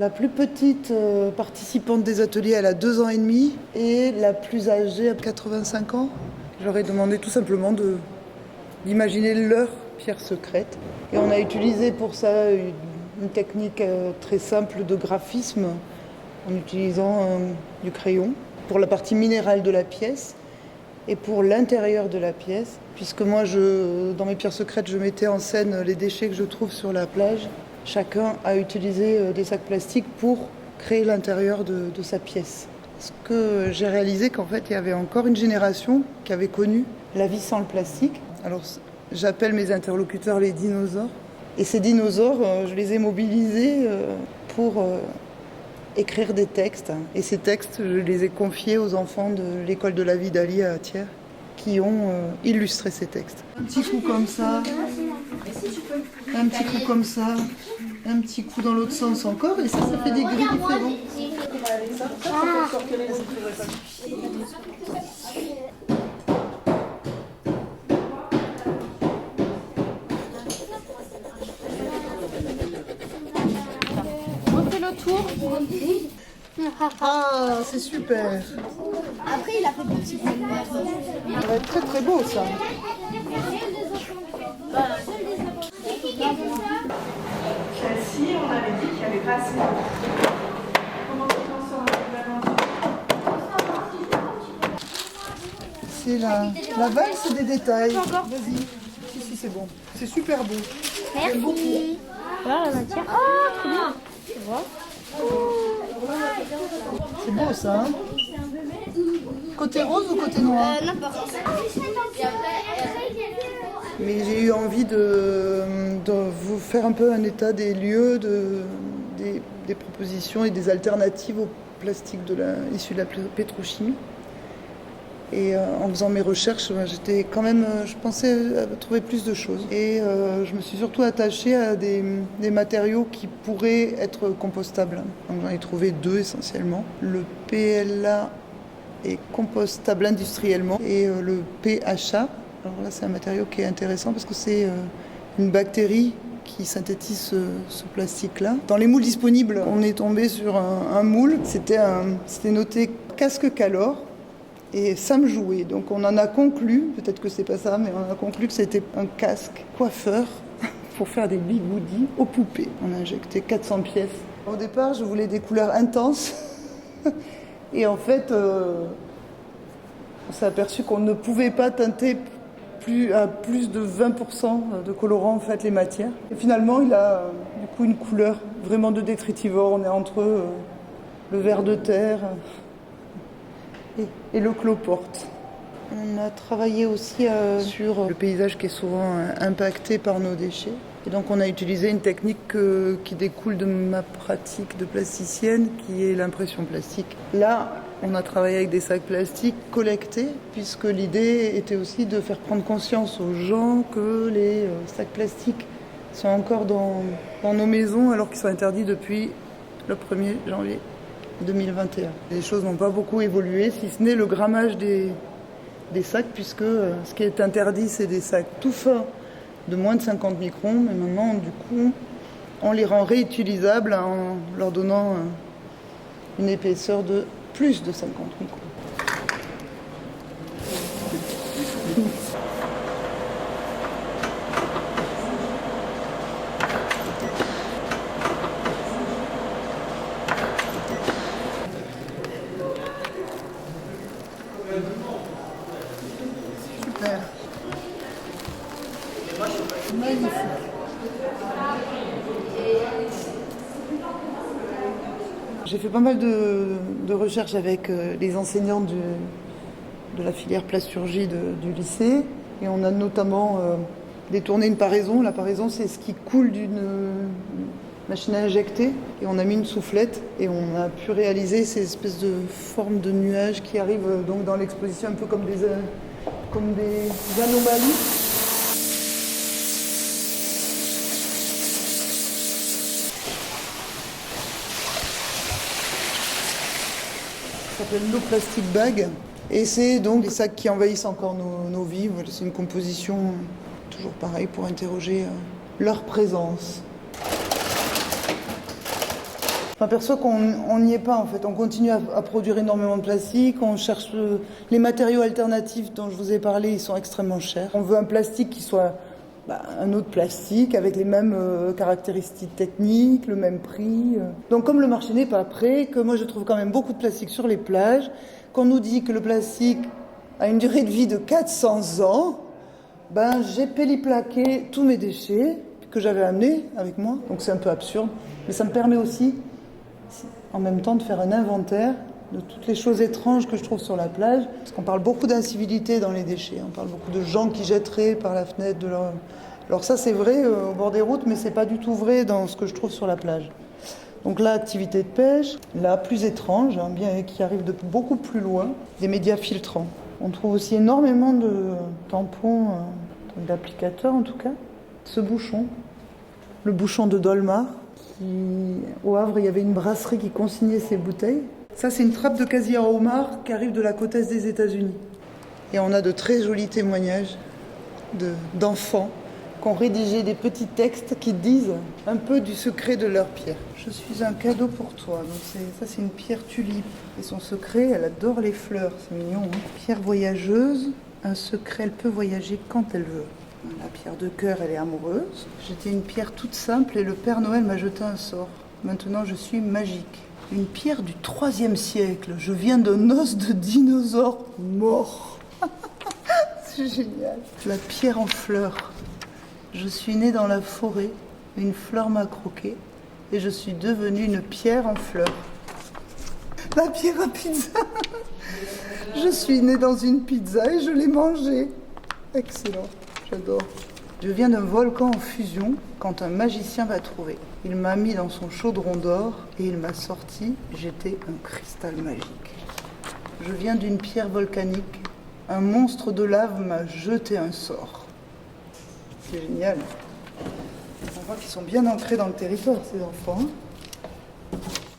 La plus petite participante des ateliers, elle a 2 ans et demi et la plus âgée a 85 ans. J'aurais demandé tout simplement d'imaginer leur pierre secrète. Et on a utilisé pour ça une technique très simple de graphisme en utilisant du crayon pour la partie minérale de la pièce et pour l'intérieur de la pièce. Puisque moi, dans mes pierres secrètes, je mettais en scène les déchets que je trouve sur la plage. Chacun a utilisé des sacs plastiques pour créer l'intérieur de sa pièce. Parce que j'ai réalisé qu'en fait, il y avait encore une génération qui avait connu la vie sans le plastique. Alors, j'appelle mes interlocuteurs les dinosaures. Et ces dinosaures, je les ai mobilisés pour écrire des textes. Et ces textes, je les ai confiés aux enfants de l'école de la vie d'Ali à Thiers, qui ont illustré ces textes. Un petit coup comme ça, un petit coup comme ça, un petit coup dans l'autre sens encore, et ça fait des grilles différents. On fait le tour. Ah, c'est super. Après, il a fait des petits films. Ça va être très très beau ça. Celle-ci, on avait dit qu'il n'y avait pas assez. Comment tu t'en sors C'est la valse des détails. Vas-y. Si, c'est bon. C'est super beau. J'aime beaucoup. Merci. Voilà la matière. Oh, trop bien. Tu vois. C'est beau ça. Hein, côté rose ou côté noir? N'importe. Mais j'ai eu envie de vous faire un peu un état des lieux, des propositions et des alternatives au plastique issu de la pétrochimie. Et en faisant mes recherches, j'étais quand même, je pensais trouver plus de choses. Et je me suis surtout attachée à des matériaux qui pourraient être compostables. Donc j'en ai trouvé 2 essentiellement. Le PLA est compostable industriellement et le PHA. Alors là, c'est un matériau qui est intéressant parce que c'est une bactérie qui synthétise ce plastique-là. Dans les moules disponibles, on est tombé sur un moule. C'était noté casque Calor. Et ça me jouait. Donc on en a conclu, peut-être que c'est pas ça, mais on a conclu que c'était un casque coiffeur pour faire des bigoudis aux poupées. On a injecté 400 pièces. Au départ, je voulais des couleurs intenses. Et en fait, on s'est aperçu qu'on ne pouvait pas teinter à plus de 20% de colorant en fait les matières. Et finalement, il a du coup une couleur vraiment de détritivore. On est entre le vert de terre et le cloporte. On a travaillé aussi sur le paysage qui est souvent impacté par nos déchets. Et donc on a utilisé une technique qui découle de ma pratique de plasticienne, qui est l'impression plastique. Là, on a travaillé avec des sacs plastiques collectés, puisque l'idée était aussi de faire prendre conscience aux gens que les sacs plastiques sont encore dans nos maisons, alors qu'ils sont interdits depuis le 1er janvier 2021. Les choses n'ont pas beaucoup évolué, si ce n'est le grammage des sacs, puisque ce qui est interdit, c'est des sacs tout fins de moins de 50 microns, mais maintenant, du coup, on les rend réutilisables en leur donnant une épaisseur de plus de 50 microns. Super. Magnifique. J'ai fait pas mal de recherches avec les enseignants de la filière plasturgie du lycée. Et on a notamment détourné une paraison. La paraison, c'est ce qui coule d'une machine à injecter. Et on a mis une soufflette et on a pu réaliser ces espèces de formes de nuages qui arrivent donc dans l'exposition un peu comme des anomalies. Ça s'appelle No Plastic Bag. Et c'est donc des sacs qui envahissent encore nos vies. Voilà, c'est une composition toujours pareille pour interroger leur présence. m'aperçois qu'on n'y est pas en fait. On continue à produire énormément de plastique, on cherche les matériaux alternatifs dont je vous ai parlé, ils sont extrêmement chers. On veut un plastique qui soit un autre plastique avec les mêmes caractéristiques techniques, le même prix. Donc comme le marché n'est pas prêt, que moi je trouve quand même beaucoup de plastique sur les plages, qu'on nous dit que le plastique a une durée de vie de 400 ans, j'ai péliplaqué tous mes déchets que j'avais amenés avec moi. Donc c'est un peu absurde, mais ça me permet aussi en même temps de faire un inventaire de toutes les choses étranges que je trouve sur la plage. Parce qu'on parle beaucoup d'incivilité dans les déchets. On parle beaucoup de gens qui jetteraient par la fenêtre de leur... Alors ça c'est vrai au bord des routes, mais c'est pas du tout vrai dans ce que je trouve sur la plage. Donc là, activité de pêche. Là, plus étrange, bien qui arrive de beaucoup plus loin, des médias filtrants. On trouve aussi énormément de tampons, d'applicateurs en tout cas. Ce bouchon, le bouchon de Dolmar. Au Havre, il y avait une brasserie qui consignait ces bouteilles. Ça, c'est une trappe de casier à homard qui arrive de la côte est des États-Unis. Et on a de très jolis témoignages d'enfants qui ont rédigé des petits textes qui disent un peu du secret de leur pierre. Je suis un cadeau pour toi. Donc ça, c'est une pierre tulipe. Et son secret, elle adore les fleurs. C'est mignon. Pierre voyageuse. Un secret, elle peut voyager quand elle veut. La pierre de cœur, elle est amoureuse. J'étais une pierre toute simple et le Père Noël m'a jeté un sort. Maintenant, je suis magique. Une pierre du IIIe siècle. Je viens d'un os de dinosaure mort. C'est génial. La pierre en fleurs. Je suis née dans la forêt. Une fleur m'a croqué. Et je suis devenue une pierre en fleurs. La pierre à pizza. Je suis née dans une pizza et je l'ai mangée. Excellent. J'adore. Je viens d'un volcan en fusion quand un magicien m'a trouvé. Il m'a mis dans son chaudron d'or et il m'a sorti. J'étais un cristal magique. Je viens d'une pierre volcanique. Un monstre de lave m'a jeté un sort. C'est génial. On voit qu'ils sont bien ancrés dans le territoire, ces enfants.